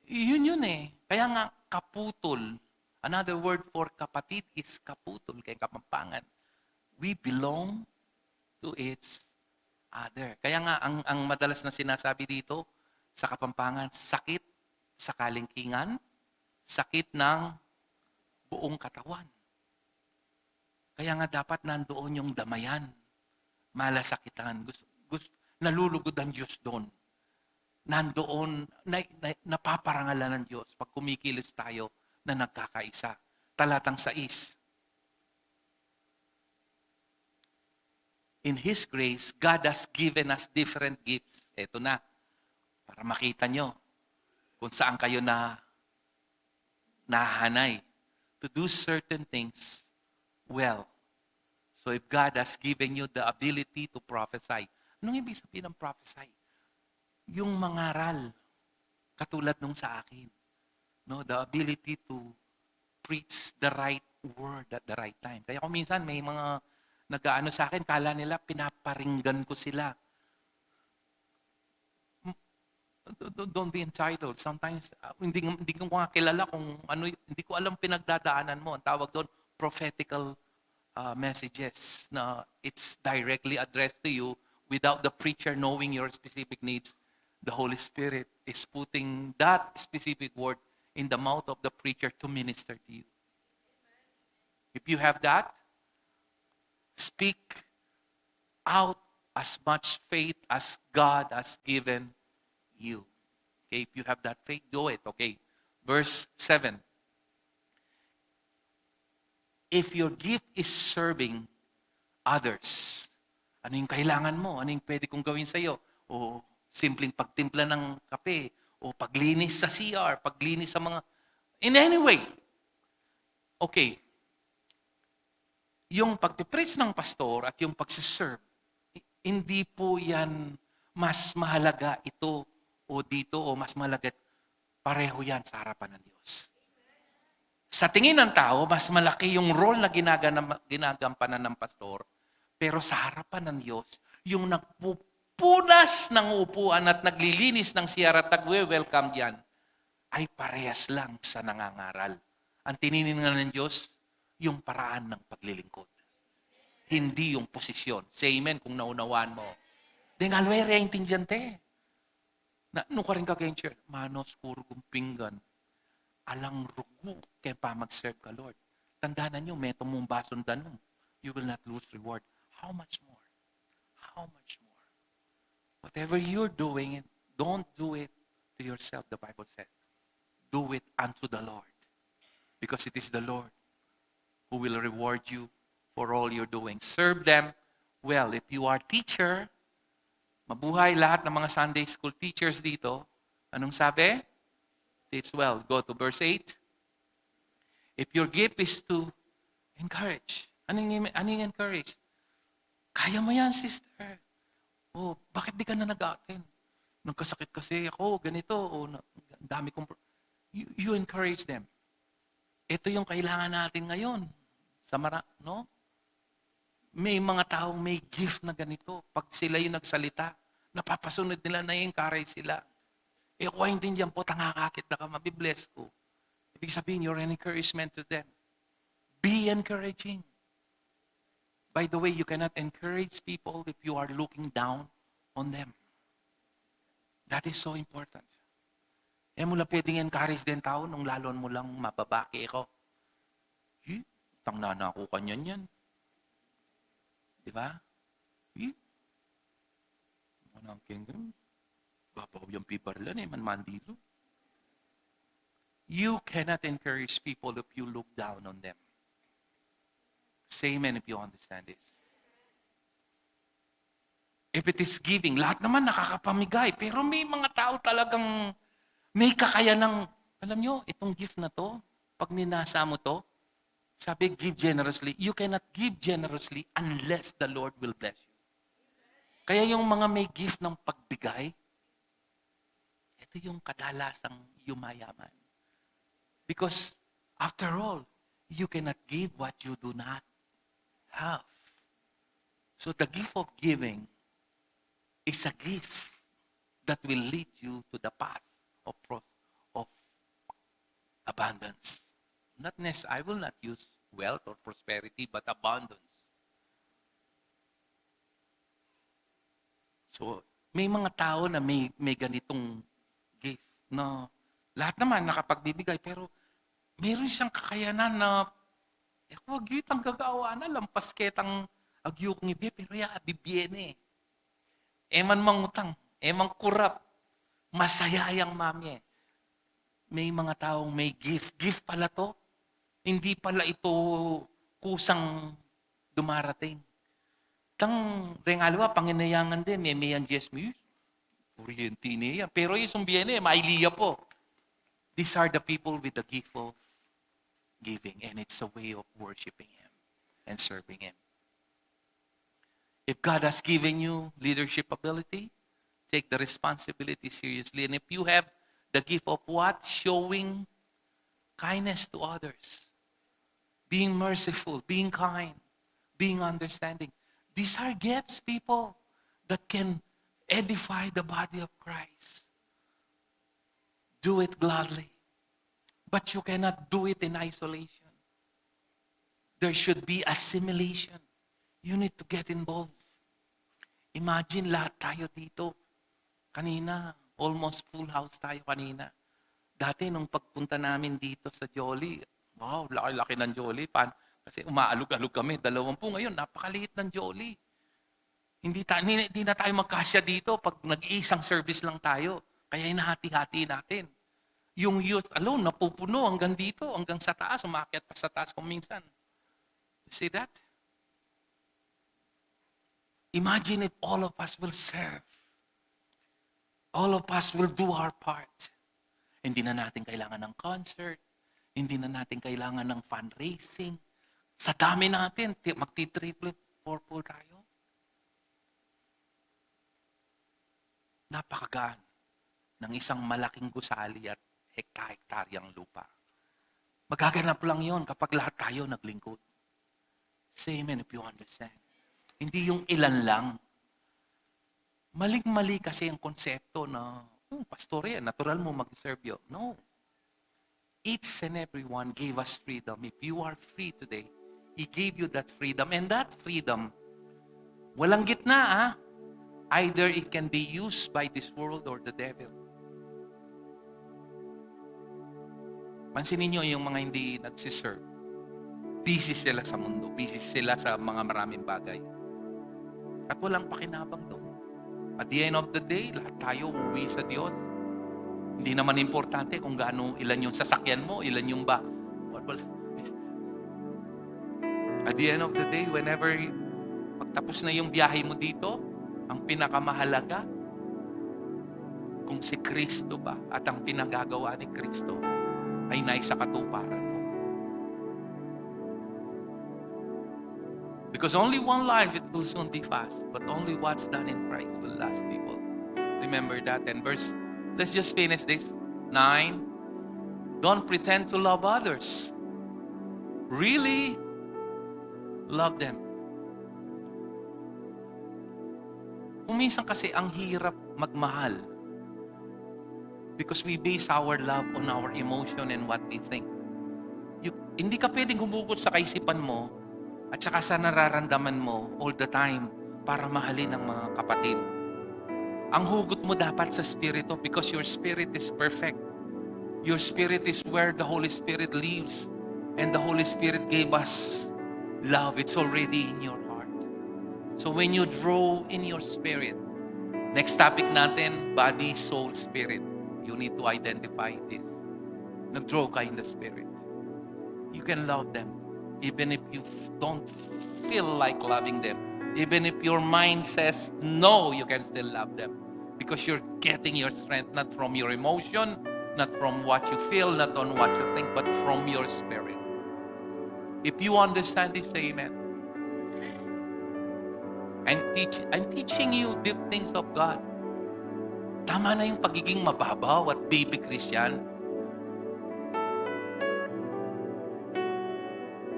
Speaker 1: Yun eh. Kaya nga, kaputol. Another word for kapatid is kaputol, kay Kapampangan. We belong to its other. Kaya nga, ang madalas na sinasabi dito sa Kapampangan, sakit sa kalingkingan, sakit ng buong katawan. Kaya nga dapat nandoon yung damayan, malasakitan. Nalulugod ang Diyos doon. Nandoon, napaparangalan ng Diyos pag kumikilos tayo na nagkakaisa. Talatang 6. In His grace, God has given us different gifts. Ito na, para makita nyo kung saan kayo nahanay. To do certain things well. So if God has given you the ability to prophesy, anong ibig sabihin ng prophesy? Yung mangaral, katulad nung sa akin. No, the ability to preach the right word at the right time. Kaya kung minsan may mga nag-aano sa akin, kala nila pinaparinggan ko sila. Don't be entitled. Sometimes, hindi ko nga kilala kung ano, hindi ko alam pinagdadaanan mo. Ang tawag doon, prophetical messages na it's directly addressed to you without the preacher knowing your specific needs. The Holy Spirit is putting that specific word in the mouth of the preacher to minister to you. If you have that, speak out as much faith as God has given you. Okay, if you have that faith, do it. Okay, verse 7. If your gift is serving others, ano yung kailangan mo? Ano yung pwede kong gawin sa'yo? O simpleng pagtimpla ng kape, o paglinis sa CR, paglinis sa mga... In any way. Okay. Yung pagpipreach ng pastor at yung pagsiserve, hindi po yan mas mahalaga ito o dito o mas mahalaga. Pareho yan sa harapan ng Diyos. Sa tingin ng tao, mas malaki yung role na ginagampanan ng pastor, pero sa harapan ng Diyos, yung nagpupunas ng upuan at naglilinis ng CR at nagwe-welcome diyan, ay parehas lang sa nangangaral. Ang tinitingnan ng Diyos, yung paraan ng paglilingkod. Hindi yung posisyon. Say amen kung naunawaan mo. Dengan alwere intindihan te. Nung ka rin kagayon, manos, kurgong pinggan, alang rugo kaya pa mag-serve ka, Lord. Tandaan nyo, meto mong bason danong. You will not lose reward. How much more? How much more? Whatever you're doing, don't do it to yourself, the Bible says. Do it unto the Lord. Because it is the Lord who will reward you for all you're doing. Serve them well. If you are teacher, mabuhay lahat ng mga Sunday school teachers dito. Anong sabi? Teach well. Go to verse 8. If your gift is to encourage. Anong encourage? Kaya mo yan, sister. Oh, bakit di ka na nag-attend? Nagkasakit kasi ako, ganito. O, dami kong... You encourage them. Ito yung kailangan natin ngayon. No? May mga taong may gift na ganito. Pag sila yung nagsalita, napapasunod nila, na-encourage sila. Kung hindi dyan po, tangakakit na ka, mabibless ko. Ibig sabihin, you're an encouragement to them. Be encouraging. By the way, you cannot encourage people if you are looking down on them. That is so important. Mo lang pwedeng encourage din tao nung lalon mo lang mababaki ako. Tang nanako kanyan yan. Di ba? Manang kingdom. Babaw yung pibarlan mandilo. You cannot encourage people if you look down on them. Say amen if you understand this. If it is giving, lahat naman nakakapamigay. Pero may mga tao talagang may kakayanang, alam nyo, itong gift na to, pag ninasa mo to, sabi, give generously. You cannot give generously unless the Lord will bless you. Kaya yung mga may gift ng pagbigay, ito yung kadalasang yumayaman. Because, after all, you cannot give what you do not have. So the gift of giving is a gift that will lead you to the path of, of abundance. I will not use wealth or prosperity, but abundance. So, may mga tao na may ganitong gift na lahat naman nakapagbibigay, pero meron siyang kakayanan na wag yutang gagawa na lampas ketang agyuk ng ibi, pero bibiene. Eman mangutang, eman kurap, masayayang mami. May mga taong may gift. Gift pala to. Hindi pala ito kusang dumarating. Regalo, panginayangan din. May yan Jesmus. Kuryente niya. Pero yung biyene, mailiya po. These are the people with the gift of giving. And it's a way of worshiping Him and serving Him. If God has given you leadership ability, take the responsibility seriously. And if you have the gift of what? Showing kindness to others. Being merciful, being kind, being understanding. These are gifts, people, that can edify the body of Christ. Do it gladly. But you cannot do it in isolation. There should be assimilation. You need to get involved. Imagine lahat tayo dito. Kanina, almost full house tayo kanina. Dati nung pagpunta namin dito sa Jolly, wow, laki-laki ng Jolly. Kasi umaalog-alog kami. 20 ngayon, napakaliit ng Jolly. Hindi na tayo magkasya dito pag nag-iisang service lang tayo. Kaya hinahati-hati natin. Yung youth alone, napupuno hanggang dito, hanggang sa taas, umakyat pa sa taas kung minsan. See that? Imagine if all of us will serve. All of us will do our part. Hindi na natin kailangan ng concert. Hindi na natin kailangan ng fundraising. Sa dami natin, magti-triple, purple tayo. Napakagaan ng isang malaking gusali at hekta-hektaryang lupa. Magaganap lang yon kapag lahat tayo naglingkod. Say amen if you understand. Hindi yung ilan lang. Maling-mali kasi ang konsepto na, pastor yan, natural mo mag-serve yun. No. Each and every one gave us freedom. If you are free today, He gave you that freedom. And that freedom, walang gitna Either it can be used by this world or the devil. Pansinin nyo yung mga hindi nagsiserve. Busy sila sa mundo. Busy sila sa mga maraming bagay. At walang pakinabang doon. At the end of the day, lahat tayo uuwi sa Diyos. Hindi naman importante kung ilan yung sasakyan mo, ilan yung ba. At the end of the day, whenever pagtapos na yung biyahe mo dito, ang pinakamahalaga, kung si Kristo ba at ang pinagagawa ni Kristo ay naisa katuparan mo. Because only one life, it will soon be fast. But only what's done in Christ will last, people. Remember that. And let's just finish this. 9. Don't pretend to love others. Really love them. Kung minsan kasi ang hirap magmahal because we base our love on our emotion and what we think. Hindi ka pwedeng humugot sa kaisipan mo at saka sa nararamdaman mo all the time para mahalin ang mga kapatid. Ang hugot mo dapat sa Spirito because your spirit is perfect. Your spirit is where the Holy Spirit lives. And the Holy Spirit gave us love. It's already in your heart. So when you draw in your spirit, next topic natin, body, soul, spirit. You need to identify this. Nag-draw ka in the spirit. You can love them. Even if you don't feel like loving them. Even if your mind says no, you can still love them. Because you're getting your strength not from your emotion, not from what you feel, not on what you think, but from your spirit. If you understand this, say amen. I'm teaching you deep things of God. Tama na yung pagiging mababaw at baby Christian.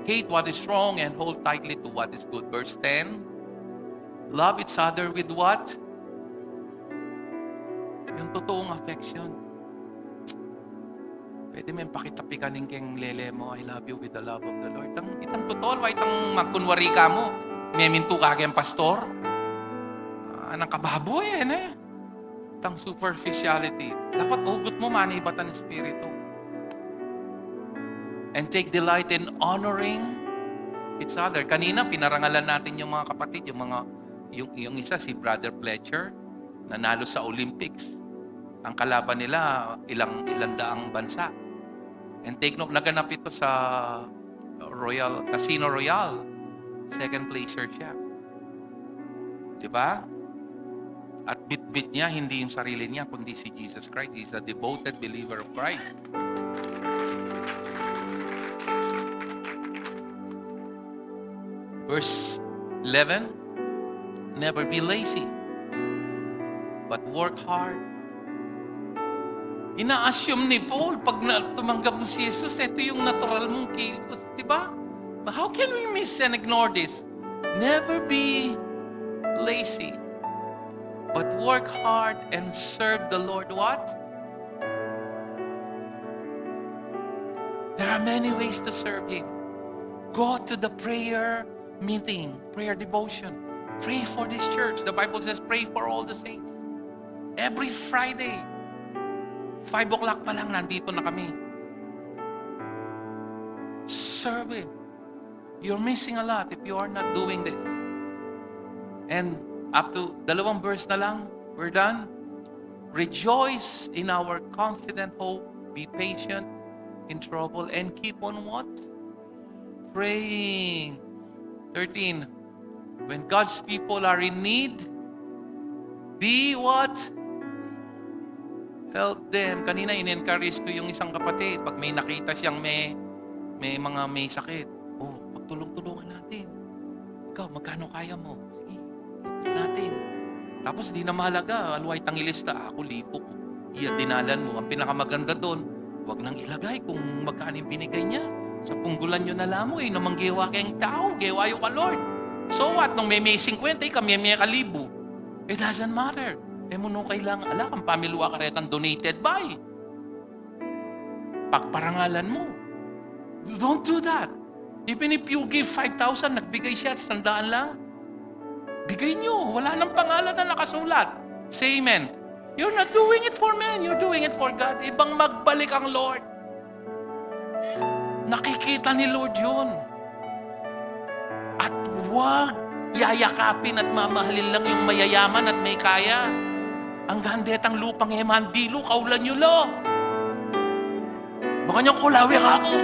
Speaker 1: Hate what is wrong and hold tightly to what is good. Verse 10. Love each other with what? Yung totoong affection. Pwede may pakitapikan keng lele mo, I love you with the love of the Lord. Itang totoo, itang magkunwari ka mo, may minto ka kayang pastor. Anang kababoy eh. Itang superficiality. Dapat ugot mo manibatan ng Espiritu. And take delight in honoring each other. Kanina, pinarangalan natin yung mga kapatid, yung isa, si Brother Fletcher, nanalo sa Olympics. Ang kalaban nila, ilang daang bansa. And take note, naganap ito sa Casino Royale. Second placer siya. Diba? At bit-bit niya, hindi yung sarili niya, kundi si Jesus Christ. He's a devoted believer of Christ. Verse 11, never be lazy, but work hard. Ina-assume ni Paul, pag tumanggap mo si Jesus, ito yung natural mong kilos. Diba? But how can we miss and ignore this? Never be lazy, but work hard and serve the Lord. What? There are many ways to serve Him. Go to the prayer meeting, prayer devotion. Pray for this church. The Bible says, pray for all the saints. Every Friday, 5 o'clock pa lang, nandito na kami. Serve Him. You're missing a lot if you are not doing this. And up to 2 verse na lang, we're done. Rejoice in our confident hope. Be patient in trouble and keep on what? Praying. 13. When God's people are in need, be what? Help them. Kanina in-encourage ko yung isang kapatid. Pag may nakita siyang may sakit, pagtulong-tulungan natin. Ikaw, magkano kaya mo? Sige, ikot natin. Tapos di na mahalaga, aluay tangilista, ako lipo ko. Dinalan mo. Ang pinakamaganda doon, huwag nang ilagay kung magkano yung binigay niya. Sa punggulan nyo na lamo namang gewa kayong tao, gewa yung ka Lord. So what? Nung may 50, kami may 1,000. It doesn't matter. Muno kailangan, kang pamilwa ka retang donated by. Pagparangalan mo. Don't do that. Even if you give 5,000, nagbigay siya at 100 lang, bigay nyo. Wala nang pangalan na nakasulat. Say amen. You're not doing it for men. You're doing it for God. Ibang magbalik ang Lord. Nakikita ni Lord yun. At huwag yayakapin at mamahalin lang yung mayayaman at may kaya. Ang gandetang lupang hemandilo, kaulan nyo lo. Baka niyang kulawi ka ako.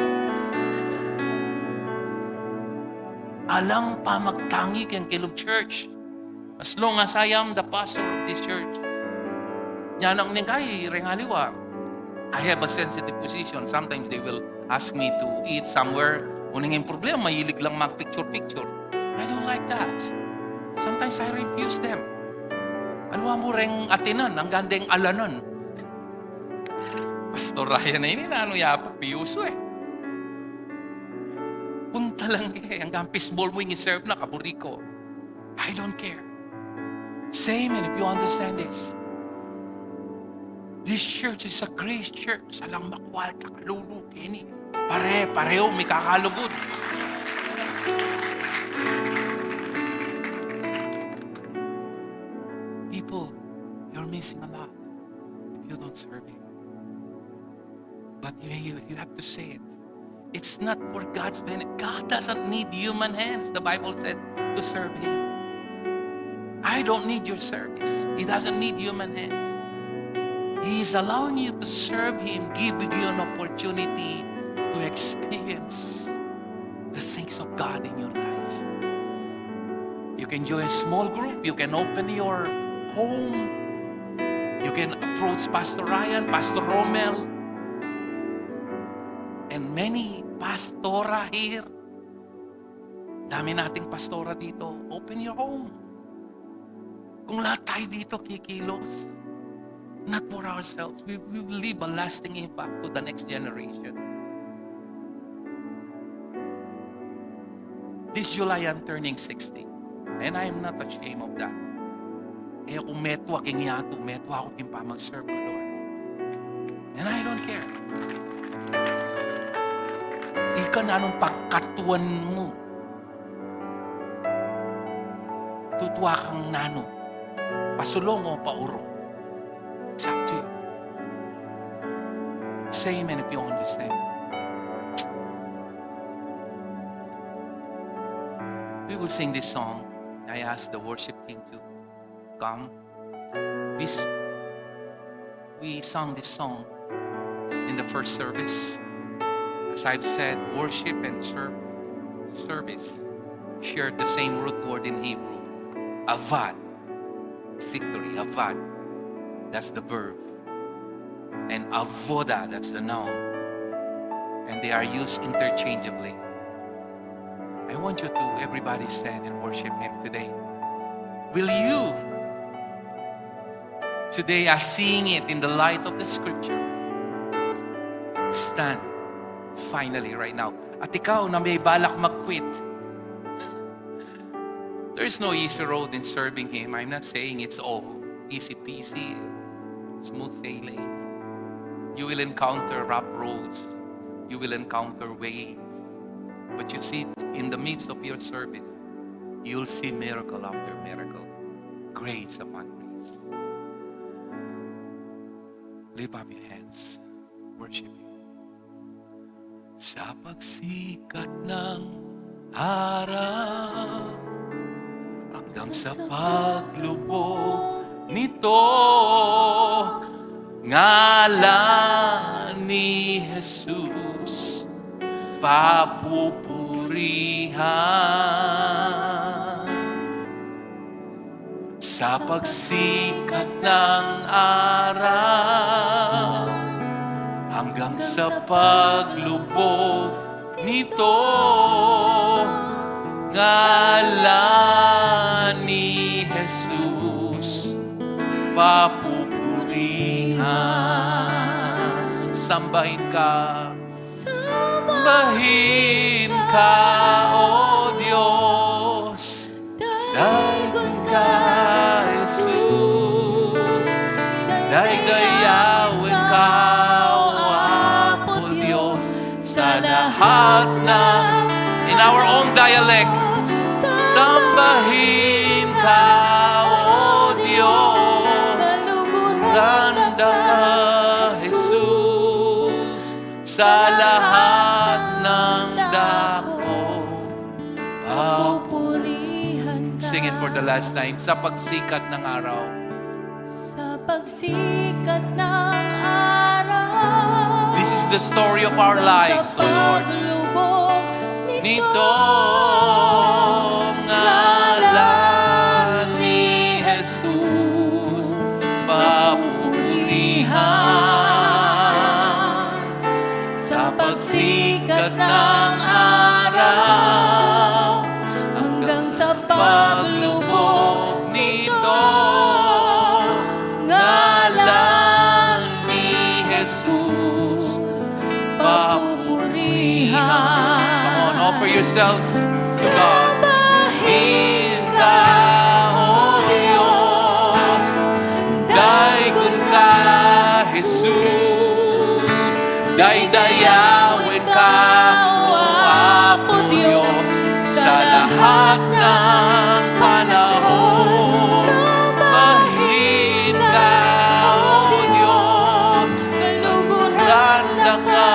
Speaker 1: Alang pa magtangi kang Kilog Church. As long as I am the pastor of this church. Yan ang ningkay, rengaliwa. I have a sensitive position. Sometimes they will ask me to eat somewhere. Unang yung problema, mahilig lang mag-picture-picture. I don't like that. Sometimes I refuse them. Alwa mo ring atinan, ang gandeng alanan. Pastor Ryan na yun, ano yapo, piyuso Punta lang hanggang fishball mo yung serve na, kaburiko. I don't care. Same, and if you understand this. This church is a grace church. Salang makwal, kakalulu, kini. Pareho, may kakalugod. People, you're missing a lot if you don't serve Him. But you have to say it. It's not for God's benefit. God doesn't need human hands, the Bible said, to serve Him. I don't need your service. He doesn't need human hands. He is allowing you to serve Him, giving you an opportunity to experience the things of God in your life. You can join a small group. You can open your home. You can approach Pastor Ryan, Pastor Romel, and many pastora here. Dami nating pastora dito. Open your home. Kung lahat tayo dito kikilos, not for ourselves, we will leave a lasting impact to the next generation. This July, I'm turning 60. And I am not ashamed of that. Eh kung metwa king yato, metwa ako king pa mag-serve the Lord. And I don't care. Ika na anong pagkatuan mo. Tutuwa kang nano. Pasulong o paurong. It's up to you. Say amen if you understand. We will sing this song. I ask the worship team to come. We sang this song in the first service. As I've said, worship and service shared the same root word in Hebrew. Avad. Victory. Avad. That's the verb. And avoda, that's the noun. And they are used interchangeably. I want you to, everybody stand and worship Him today. Will you, today as seeing it in the light of the Scripture, stand finally right now? At ikaw na may balak mag-quit. There's no easy road in serving Him. I'm not saying it's all easy peasy, smooth sailing. You will encounter rough roads. You will encounter waves. But you see, in the midst of your service, you'll see miracle after miracle. Grace upon grace. Lift up your hands. Worship Him. Sa pagsikat ng araw, hanggang sa paglubog nito, ngalan ni Jesus papupurihan. Sa pagsikat ng araw, hanggang sa paglubog nito, ngalan ni Jesus papupurihan. Sambahin ka, sambahin ka, O Diyos, daygon ka, Jesus, daydayawin ka, O Apo Diyos, sa lahat na, in our own dialect, sambahin ka, O Diyos, randa ka, Jesus, sa lahat ng dako, papurihan ka. Sing it for the last time. Sa pagsikat ng araw.
Speaker 2: Sa pagsikat ng araw.
Speaker 1: This is the story of our lives, O Lord. Nito ngalan ni Jesus papurihan. Sa pagsikat ng araw, hanggang sa paglubog nito, ngalan ni Jesus papupurihan. Come on, offer yourselves to God. Sambahin ka, O Diyos, daygon ka, Jesus, daydayawin ka, O Apo Diyos, sa lahat ng panahon. Sambahin ka, O Diyos, randa ka,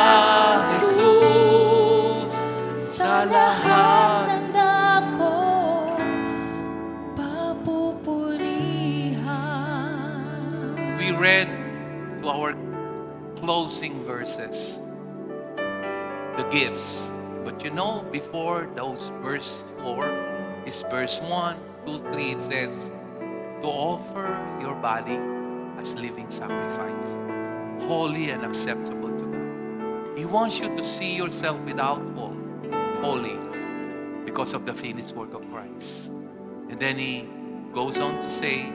Speaker 1: Jesus, sa lahat
Speaker 2: ng dako, papupurihan.
Speaker 1: we read to our closing verses, the gifts. But you know, before those verse 4 is verse 1, 2, 3, it says, to offer your body as living sacrifice, holy and acceptable to God. He wants you to see yourself without fault, holy, because of the finished work of Christ. And then he goes on to say,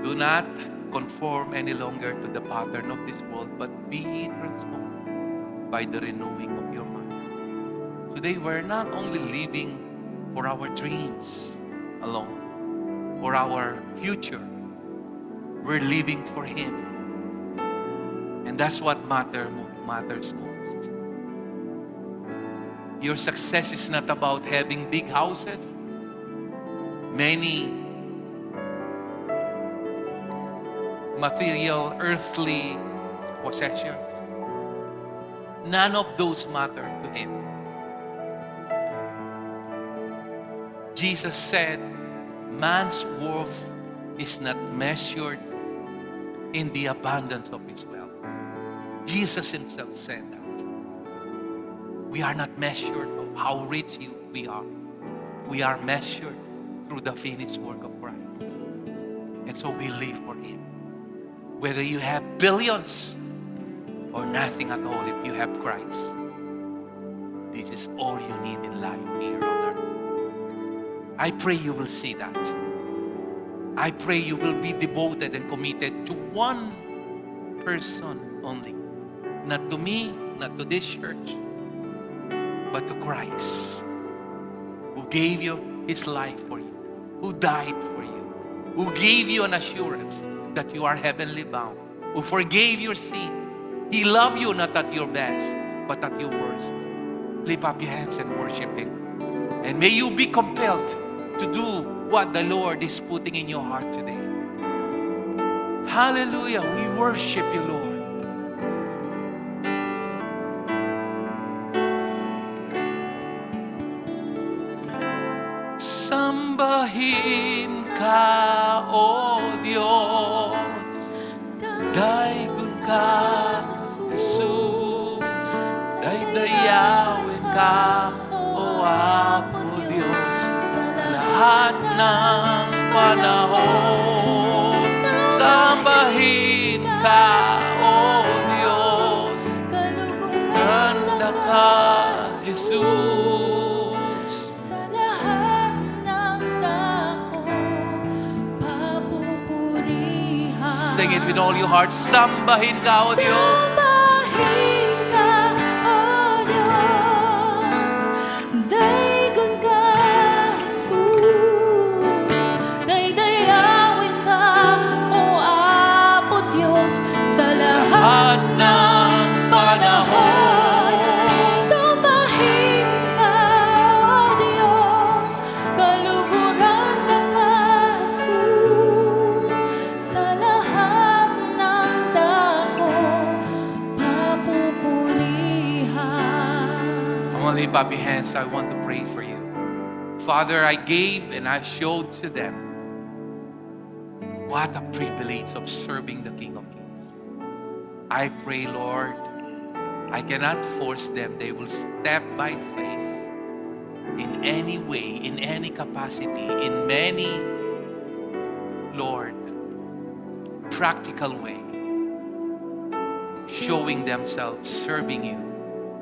Speaker 1: do not conform any longer to the pattern of this world, but be ye transformed by the renewing of your mind. Today, we're not only living for our dreams alone, or our future. We're living for Him. And that's what matters most. Your success is not about having big houses, many material, earthly possessions. None of those matter to Him. Jesus said, man's worth is not measured in the abundance of his wealth. Jesus Himself said that. We are not measured of how rich we are. We are measured through the finished work of Christ. And so we live for Him. Whether you have billions or nothing at all, if you have Christ, this is all you need in life here on earth. I pray you will see that. I pray you will be devoted and committed to one person only. Not to me, not to this church, but to Christ, who gave you His life for you, who died for you, who gave you an assurance that you are heavenly bound, who forgave your sin. He loved you not at your best, but at your worst. Lift up your hands and worship Him. And may you be compelled to do what the Lord is putting in your heart today. Hallelujah. We worship you, Lord. Sambahin ka, O Diyos. Daigon ka, Jesus. Daydayawin ka, O Apo Diyos. Lahat ng panahon, sambahin ka, O Diyos. Ganda ka, Jesus.
Speaker 2: Sa lahat ng dako, papupurihan.
Speaker 1: Sing it with all your heart. Sambahin ka, O Diyos.
Speaker 2: Sambahin ka, O Diyos. Daigon ka, Jesus. Daydayawin ka, O Apo Diyos. Sa lahat ng panahon, sambahin ka, O Diyos. Kaluguran na ka, Jesus. Sa lahat ng dako, papupurihan.
Speaker 1: Come on, lift up your hands. I want to pray for you. Father, I gave and I showed to them what a privilege of serving the King of Kings. I pray, Lord, I cannot force them. They will step by faith in any way, in any capacity, in many, Lord, practical way, showing themselves, serving you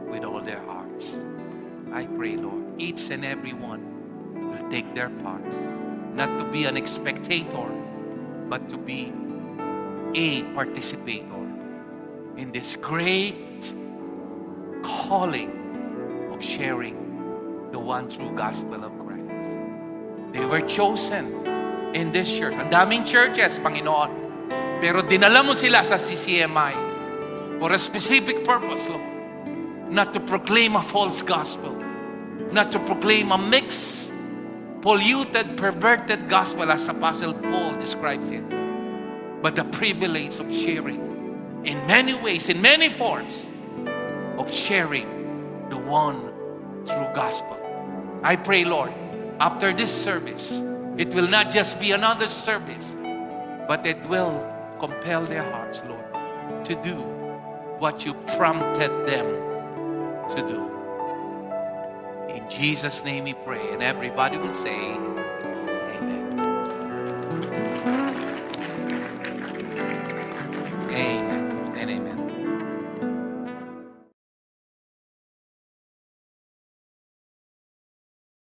Speaker 1: with all their hearts. I pray, Lord, each and every one will take their part, not to be an spectator, but to be a participator in this great calling of sharing the one true gospel of Christ. They were chosen in this church. Ang daming churches, Panginoon. Pero dinala mo sila sa CCMI for a specific purpose, Lord. Not to proclaim a false gospel. Not to proclaim a mixed, polluted, perverted gospel as Apostle Paul describes it. But the privilege of sharing in many ways, in many forms, of sharing the one true gospel. I pray, Lord, after this service, it will not just be another service, but it will compel their hearts, Lord, to do what you prompted them to do. In Jesus' name we pray, and everybody will say, Amen.